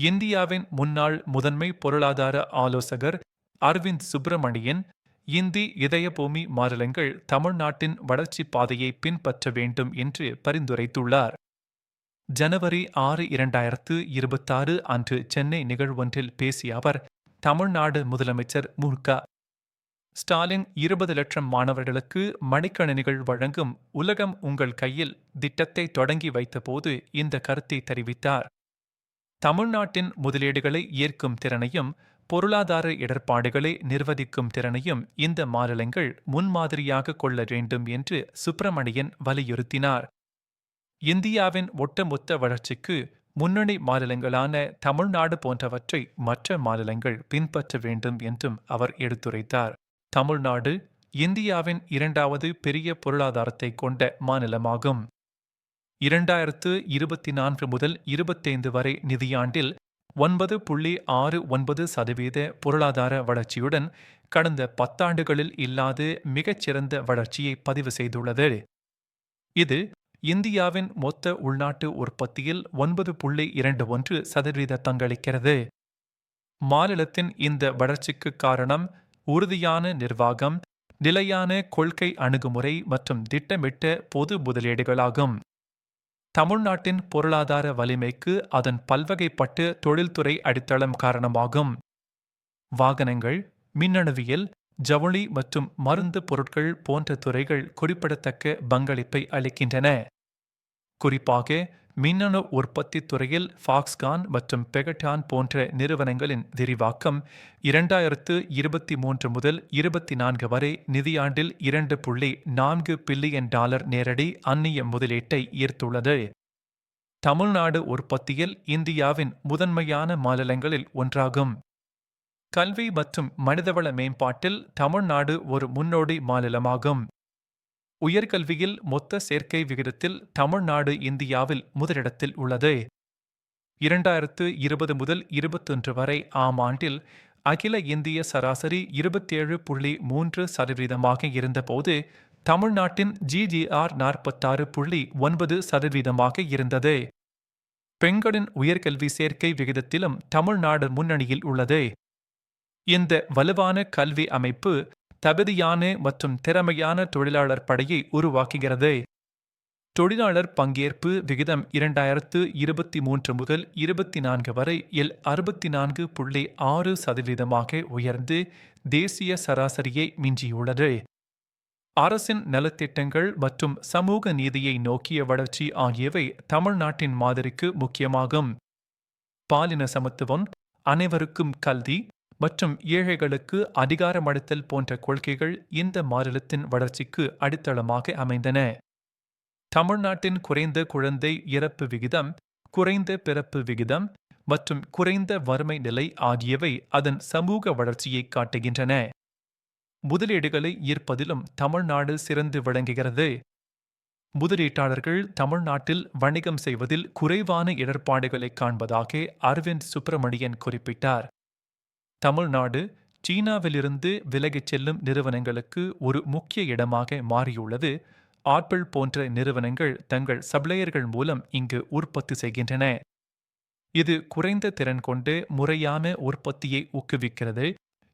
இந்தியாவின் முன்னாள் முதன்மை பொருளாதார ஆலோசகர் அரவிந்த் சுப்பிரமணியன், இந்தி இதயபூமி மாநிலங்கள் தமிழ்நாட்டின் வளர்ச்சிப் பாதையை பின்பற்ற வேண்டும் என்று பரிந்துரைத்துள்ளார். ஜனவரி 6, 2026 அன்று சென்னை நிகழ்வொன்றில் பேசிய அவர், தமிழ்நாடு முதலமைச்சர் மு.க. ஸ்டாலின் 20 லட்சம் மாணவர்களுக்கு மடிக்கணினிகள் வழங்கும் உலகம் உங்கள் கையில் திட்டத்தை தொடங்கி வைத்தபோது இந்த கருத்தை தெரிவித்தார். தமிழ்நாட்டின் முதலீடுகளை ஏற்கும் திறனையும் பொருளாதார இடர்பாடுகளை நிர்வகிக்கும் திறனையும் இந்த மாநிலங்கள் முன்மாதிரியாக கொள்ள வேண்டும் என்று சுப்பிரமணியன் வலியுறுத்தினார். இந்தியாவின் ஒட்டுமொத்த வளர்ச்சிக்கு முன்னணி மாநிலங்களான தமிழ்நாடு போன்றவற்றை மற்ற மாநிலங்கள் பின்பற்ற வேண்டும் என்றும் அவர் எடுத்துரைத்தார். தமிழ்நாடு இந்தியாவின் 2வது பெரிய பொருளாதாரத்தை கொண்ட மாநிலமாகும். 2024 முதல் 25 வரை நிதியாண்டில் 9.69% பொருளாதார வளர்ச்சியுடன் கடந்த 10 ஆண்டுகளில் இல்லாத மிகச்சிறந்த வளர்ச்சியை பதிவு செய்துள்ளது. இது இந்தியாவின் மொத்த உள்நாட்டு உற்பத்தியில் 9.21% பங்களிக்கிறது. மாநிலத்தின் இந்த வளர்ச்சிக்கு காரணம் உறுதியான நிர்வாகம், நிலையான கொள்கை அணுகுமுறை மற்றும் திட்டமிட்ட பொது முதலீடுகளாகும். தமிழ்நாட்டின் பொருளாதார வலிமைக்கு அதன் பல்வகைப்பட்ட தொழில்துறை அடித்தளம் காரணமாகும். வாகனங்கள், மின்னணுவியல், ஜவுளி மற்றும் மருந்து பொருட்கள் போன்ற துறைகள் குறிப்பிடத்தக்க பங்களிப்பை அளிக்கின்றன. குறிப்பாக மின்னணு உற்பத்தி துறையில் ஃபாக்ஸ்கான் மற்றும் பெகடான் போன்ற நிறுவனங்களின் விரிவாக்கம் 2023 முதல் 24 வரை நிதியாண்டில் $2.4 பில்லியன் நேரடி அந்நிய முதலீட்டை ஈர்த்துள்ளது. தமிழ்நாடு உற்பத்தியில் இந்தியாவின் முதன்மையான மாநிலங்களில் ஒன்றாகும். கல்வி மற்றும் மனிதவள மேம்பாட்டில் தமிழ்நாடு ஒரு முன்னோடி மாநிலமாகும். உயர்கல்வியில் மொத்த சேர்க்கை விகிதத்தில் தமிழ்நாடு இந்தியாவில் முதலிடத்தில் உள்ளது. 2020 முதல் 21 வரை ஆண்டில் அகில இந்திய சராசரி 27.3% இருந்தபோது தமிழ்நாட்டின் GDR 46.9% இருந்தது. பெண்களின் உயர்கல்வி சேர்க்கை விகிதத்திலும் தமிழ்நாடு முன்னணியில் உள்ளது. இந்த வலுவான கல்வி அமைப்பு தகுதியான மற்றும் திறமையான தொழிலாளர் படையை உருவாக்குகிறது. தொழிலாளர் பங்கேற்பு விகிதம் 2023 முதல் 24 வரை 64.6% உயர்ந்து தேசிய சராசரியை மிஞ்சியுள்ளது. அரசின் நலத்திட்டங்கள் மற்றும் சமூக நீதியை நோக்கிய வளர்ச்சி ஆகியவை தமிழ்நாட்டின் மாதிரிக்கு முக்கியமாகும். பாலின சமத்துவம், அனைவருக்கும் கல்வி மற்றும் ஏழைகளுக்கு அதிகாரமளித்தல் போன்ற கொள்கைகள் இந்த மாநிலத்தின் வளர்ச்சிக்கு அடித்தளமாக அமைந்தன. தமிழ்நாட்டின் குறைந்த குழந்தை இறப்பு விகிதம், குறைந்த பிறப்பு விகிதம் மற்றும் குறைந்த வறுமை நிலை ஆகியவை அதன் சமூக வளர்ச்சியை காட்டுகின்றன. முதலீடுகளை ஈர்ப்பதிலும் தமிழ்நாடு சிறந்து விளங்குகிறது. முதலீட்டாளர்கள் தமிழ்நாட்டில் வணிகம் செய்வதில் குறைவான இடர்பாடுகளை காண்பதாக அரவிந்த் சுப்பிரமணியன் குறிப்பிட்டார். தமிழ்நாடு சீனாவிலிருந்து விலகிச் செல்லும் நிறுவனங்களுக்கு ஒரு முக்கிய இடமாக மாறியுள்ளது. ஆப்பிள் போன்ற நிறுவனங்கள் தங்கள் சப்ளையர்கள் மூலம் இங்கு உற்பத்தி செய்கின்றன. இது குறைந்த திறன் கொண்டு முறையான உற்பத்தியை ஊக்குவிக்கிறது.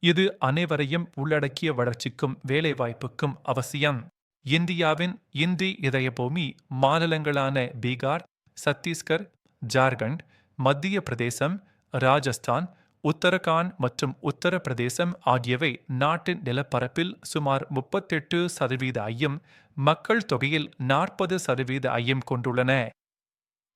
இது அனைவரையும் உள்ளடக்கிய வளர்ச்சிக்கும் வேலைவாய்ப்புக்கும் அவசியம். இந்தியாவின் இந்தி இதயபூமி மாநிலங்களான பீகார், சத்தீஸ்கர், ஜார்க்கண்ட், மத்திய பிரதேசம், ராஜஸ்தான், உத்தரகாண்ட் மற்றும் உத்தரப்பிரதேசம் ஆகியவை நாட்டின் நிலப்பரப்பில் சுமார் 38% மக்கள் தொகையில் 40% கொண்டுள்ளன.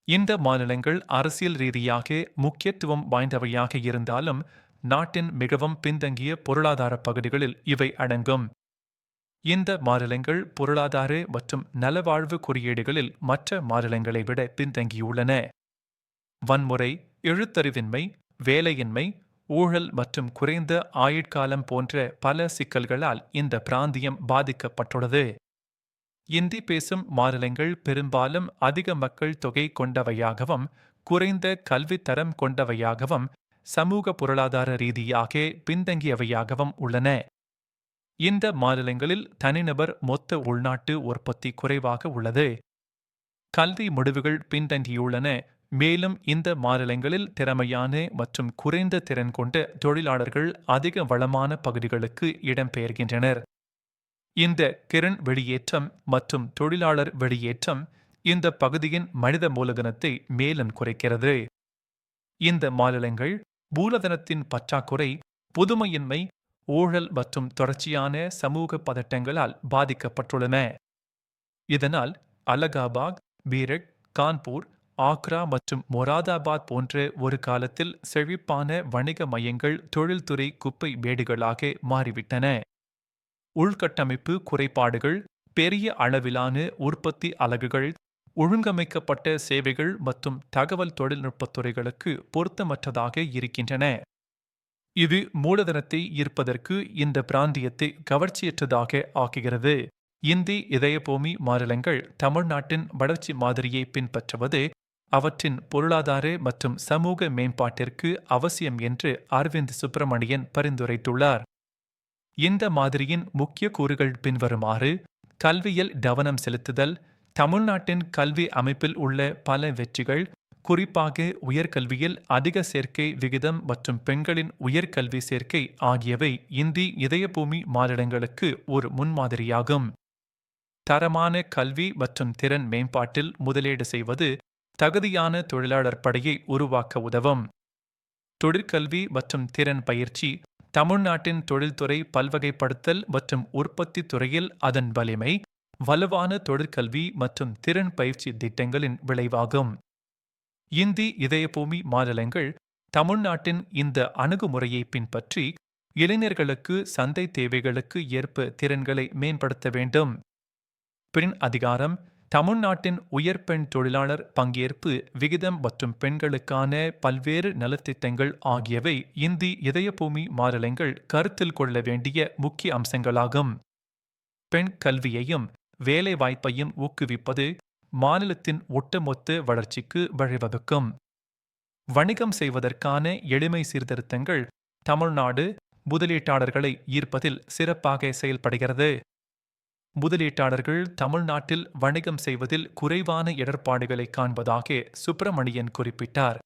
இந்த மாநிலங்கள் அரசியல் ரீதியாக முக்கியத்துவம் வாய்ந்தவையாக இருந்தாலும் நாட்டின் மிகவும் பின்தங்கிய பொருளாதார பகுதிகளில் இவை அடங்கும். இந்த மாநிலங்கள் பொருளாதார மற்றும் நலவாழ்வு குறியீடுகளில் மற்ற மாநிலங்களை விட பின்தங்கியுள்ளன. வன்முறை, எழுத்தறிவின்மை, வேலையின்மை, ஊழல் மற்றும் குறைந்த ஆயுட்காலம் போன்ற பல சிக்கல்களால் இந்த பிராந்தியம் பாதிக்கப்பட்டுள்ளது. இந்தி பேசும் மாநிலங்கள் பெரும்பாலும் அதிக மக்கள் தொகை கொண்டவையாகவும் குறைந்த கல்வித்தரம் கொண்டவையாகவும் சமூக பொருளாதார ரீதியாக பின்தங்கியவையாகவும் உள்ளன. இந்த மாநிலங்களில் தனிநபர் மொத்த உள்நாட்டு உற்பத்தி குறைவாக உள்ளது. கல்வி முடிவுகள் பின்தங்கியுள்ளன. மேலும் இந்த மாநிலங்களில் திறமையான மற்றும் குறைந்த திறன் கொண்ட தொழிலாளர்கள் அதிக வளமான பகுதிகளுக்கு இடம்பெயர்கின்றனர். இந்த கிரண் வெளியேற்றம் மற்றும் தொழிலாளர் வெளியேற்றம் இந்த பகுதியின் மனித மூலதனத்தை மேலும் குறைக்கிறது. இந்த மாநிலங்கள் மூலதனத்தின் பற்றாக்குறை, புதுமையின்மை, ஊழல் மற்றும் தொடர்ச்சியான சமூக பதட்டங்களால் பாதிக்கப்பட்டுள்ளன. இதனால் அலகாபாத், பீரட், கான்பூர், ஆக்ரா மற்றும் மொராதாபாத் போன்ற ஒரு காலத்தில் செழிப்பான வணிக மையங்கள் தொழில்துறை குப்பை மேடுகளாக மாறிவிட்டன. உள்கட்டமைப்பு குறைபாடுகள், பெரிய அளவிலான உற்பத்தி அலகுகள், ஒழுங்கமைக்கப்பட்ட சேவைகள் மற்றும் தகவல் தொழில்நுட்பத் துறைகளுக்கு பொருத்தமற்றதாக இருக்கின்றன. இது மூலதனத்தை ஈர்ப்பதற்கு இந்த பிராந்தியத்தை கவர்ச்சியற்றதாக ஆக்குகிறது. இந்தி இதயபூமி மாநிலங்கள் தமிழ்நாட்டின் வளர்ச்சி மாதிரியை பின்பற்றுவது அவற்றின் பொருளாதார மற்றும் சமூக மேம்பாட்டிற்கு அவசியம் என்று அரவிந்த் சுப்பிரமணியன் பரிந்துரைத்துள்ளார். இந்த மாதிரியின் முக்கிய கூறுகள் பின்வருமாறு: கல்வியில் கவனம் செலுத்துதல். தமிழ்நாட்டின் கல்வி அமைப்பில் உள்ள பல வெற்றிகள், குறிப்பாக உயர்கல்வியில் அதிக சேர்க்கை விகிதம் மற்றும் பெண்களின் உயர்கல்வி சேர்க்கை ஆகியவை இந்தி இதயபூமி மாநிலங்களுக்கு ஒரு முன்மாதிரியாகும். தரமான கல்வி மற்றும் திறன் மேம்பாட்டில் முதலீடு செய்வது தகுதியான தொழிலாளர் படையை உருவாக்க உதவும். தொழிற்கல்வி மற்றும் திறன் பயிற்சி தமிழ்நாட்டின் தொழில்துறை பல்வகைப்படுத்தல் மற்றும் உற்பத்தி துறையில் அதன் வலிமை, வலுவான தொழிற்கல்வி மற்றும் திறன் பயிற்சி திட்டங்களின் விளைவாகும். இந்தி இதயபூமி மாநிலங்கள் தமிழ்நாட்டின் இந்த அணுகுமுறையை பின்பற்றி இளைஞர்களுக்கு சந்தை தேவைகளுக்கு ஏற்ப திறன்களை மேம்படுத்த வேண்டும். பெண் அதிகாரம், தமிழ்நாட்டின் உயர் பெண் தொழிலாளர் பங்கேற்பு விகிதம் மற்றும் பெண்களுக்கான பல்வேறு நலத்திட்டங்கள் ஆகியவை இந்தி இதயபூமி மாநிலங்கள் கருத்தில் கொள்ள வேண்டிய முக்கிய அம்சங்களாகும். பெண் கல்வியையும் வேலைவாய்ப்பையும் ஊக்குவிப்பது மாநிலத்தின் ஒட்டுமொத்த வளர்ச்சிக்கு வழிவகுக்கும். வணிகம் செய்வதற்கான எளிமை சீர்திருத்தங்கள் தமிழ்நாடு முதலீட்டாளர்களை ஈர்ப்பதில் சிறப்பாக செயல்படுகிறது. முதலீட்டாளர்கள் தமிழ்நாட்டில் வணிகம் செய்வதில் குறைவான இடர்பாடுகளை காண்பதாக சுப்பிரமணியன் குறிப்பிட்டார்.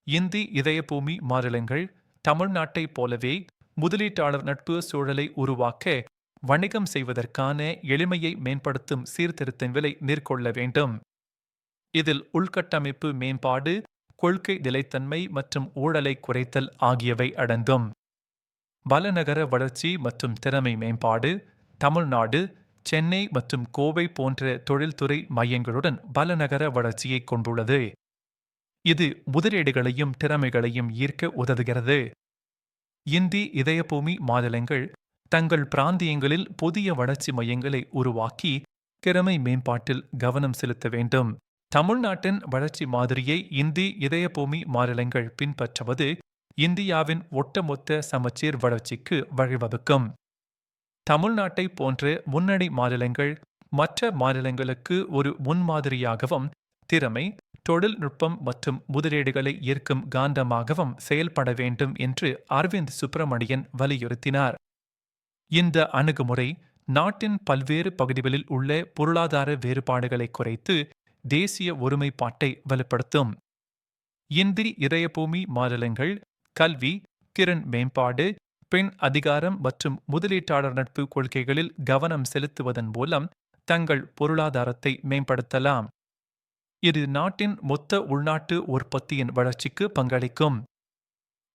இந்தி இதயபூமி மாநிலங்கள் தமிழ்நாட்டைப் போலவே முதலீட்டாளர் நட்பு சூழலை உருவாக்க வணிகம் செய்வதற்கான எளிமையை மேம்படுத்தும் சீர்திருத்தங்களை மேற்கொள்ள வேண்டும். இதில் உள்கட்டமைப்பு மேம்பாடு, கொள்கை நிலைத்தன்மை மற்றும் ஊழலை குறைத்தல் ஆகியவை அடங்கும். பலநகர வளர்ச்சி மற்றும் திறமை மேம்பாடு தமிழ்நாடு, சென்னை மற்றும் கோவை போன்ற தொழில்துறை மையங்களுடன் பலநகர வளர்ச்சியை கொண்டுள்ளது. இது முதலீடுகளையும் திறமைகளையும் ஈர்க்க உதவுகிறது. இந்தி இதயபூமி மாநிலங்கள் தங்கள் பிராந்தியங்களில் புதிய வளர்ச்சி மையங்களை உருவாக்கி திறமை மேம்பாட்டில் கவனம் செலுத்த வேண்டும். தமிழ்நாட்டின் வளர்ச்சி மாதிரியை இந்தி இதயபூமி மாநிலங்கள் பின்பற்றுவது இந்தியாவின் ஒட்டுமொத்த சமச்சீர் வளர்ச்சிக்கு வழிவகுக்கும். தமிழ்நாட்டை போன்ற முன்னணி மாநிலங்கள் மற்ற மாநிலங்களுக்கு ஒரு முன்மாதிரியாகவும் திறமை, தொழில்நுட்பம் மற்றும் முதலீடுகளை ஈர்க்கும் காந்தமாகவும் செயல்பட வேண்டும் என்று அரவிந்த் சுப்பிரமணியன் வலியுறுத்தினார். இந்த அணுகுமுறை நாட்டின் பல்வேறு பகுதிகளில் உள்ள பொருளாதார வேறுபாடுகளை குறைத்து தேசிய ஒருமைப்பாட்டை வலுப்படுத்தும். இந்தி இதயபூமி மாநிலங்கள் கல்வி, திறன் மேம்பாடு, பெண் அதிகாரம் மற்றும் முதலீட்டாளர் நட்பு கொள்கைகளில் கவனம் செலுத்துவதன் மூலம் தங்கள் பொருளாதாரத்தை மேம்படுத்தலாம். இது நாட்டின் மொத்த உள்நாட்டு உற்பத்தியின் வளர்ச்சிக்கு பங்களிக்கும்.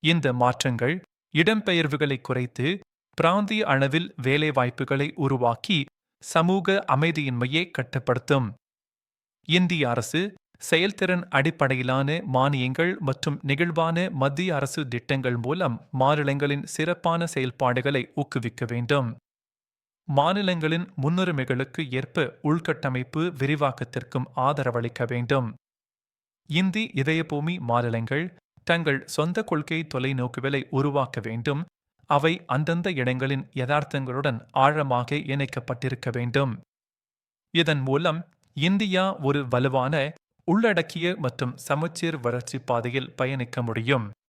இந்த மாற்றங்கள் இடம்பெயர்வுகளை குறைத்து பிராந்திய அளவில் வேலைவாய்ப்புகளை உருவாக்கி சமூக அமைதியின்மையை கட்டுப்படுத்தும். இந்திய அரசு செயல்திறன் அடிப்படையிலான மானியங்கள் மற்றும் நெகிழ்வான மத்திய அரசு திட்டங்கள் மூலம் மாநிலங்களின் சிறப்பான செயல்பாடுகளை ஊக்குவிக்க வேண்டும். மாநிலங்களின் முன்னுரிமைகளுக்கு ஏற்ப உள்கட்டமைப்பு விரிவாக்கத்திற்கும் ஆதரவளிக்க வேண்டும். இந்தி இதயபூமி மாநிலங்கள் தங்கள் சொந்த கொள்கை தொலைநோக்குகளை உருவாக்க வேண்டும். அவை அந்தந்த இடங்களின் யதார்த்தங்களுடன் ஆழமாக இணைக்கப்பட்டிருக்க வேண்டும். இதன் மூலம் இந்தியா ஒரு வலுவான, உள்ளடக்கிய மற்றும் சமச்சீர் வளர்ச்சி பாதையில் பயணிக்க முடியும்.